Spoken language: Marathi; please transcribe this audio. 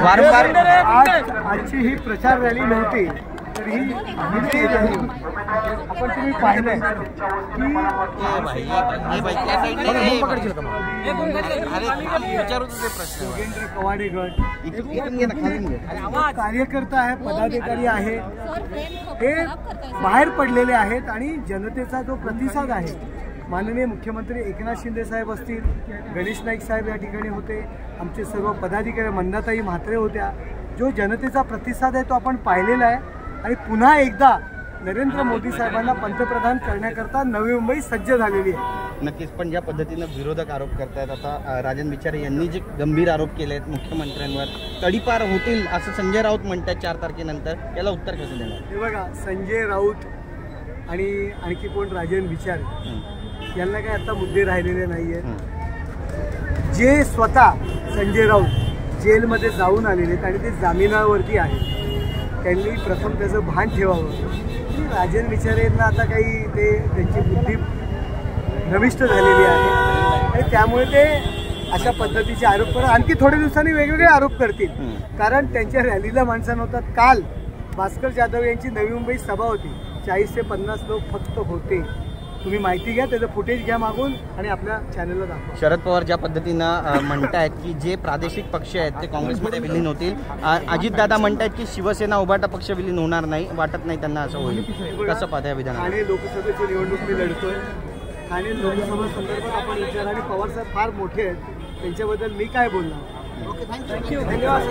वारंवार आजची ही प्रचार रॅली नव्हती तर ही आपण तुम्ही पाहिलं योगेंद्र कवाडे गट कार्यकर्ता आहे, पदाधिकारी आहे, हे बाहेर पडलेले आहेत आणि जनतेचा जो प्रतिसाद आहे, माननीय मुख्यमंत्री एकनाथ शिंदे साहेब असतील, गणेश नाईक साहेब या ठिकाणी होते, आमचे सर्व पदाधिकारी मंदाताई म्हात्रे होत्या, जो जनतेचा प्रतिसाद आहे तो आपण पाहिलेला आहे आणि पुन्हा एकदा नरेंद्र मोदी साहेबांना पंतप्रधान करण्याकरता नवी मुंबई सज्ज झालेली आहे। नक्कीच, पण ज्या पद्धतीने विरोधक आरोप करतायत, आता राजन विचारे यांनी जे गंभीर आरोप केले आहेत मुख्यमंत्र्यांवर, तडीपार होतील असं संजय राऊत म्हणतात 4 तारखेनंतर, याला उत्तर कसं देणार? हे बघा, संजय राऊत आणि आणखी कोण राजन विचारे यांना काय आता मुद्दे राहिलेले नाही आहेत। जे स्वतः संजय राऊत जेलमध्ये जाऊन आलेले आहेत आणि ते जामिनावरती आहेत, त्यांनी प्रथम त्याचं भान ठेवावं। राजन विचारेंना आता काही ते त्यांची बुद्धी नविष्ट झालेली आहे आणि त्यामुळे ते अशा पद्धतीचे आरोप करत आणखी थोड्या दिवसांनी वेगवेगळे आरोप करतील, कारण त्यांच्या रॅलीला माणसं नव्हतात। काल भास्कर जाधव यांची नवी मुंबई सभा होती, 40 ते 50 लोक फक्त होते। तुम्ही माहिती घ्या, त्याचं फुटेज घ्या मागून आणि आपल्या चॅनलला दाखवा। शरद पवार ज्या पद्धतीनं म्हणतायत की जे प्रादेशिक पक्ष आहेत ते काँग्रेसमध्ये विलीन होतील, अजितदादा म्हणतायत की शिवसेना उभाटा पक्ष विलीन होणार नाही, वाटत नाही त्यांना असं होईल, कसं पाहता या विधानाला? ठाणे लोकसभेची निवडणूक मी लढतोय, ठाणे लोकसभा संदर्भात आपण विचार, आणि पवार साहेब फार मोठे आहेत, त्यांच्याबद्दल मी काय बोलणार? ओके, थँक्यू, धन्यवाद।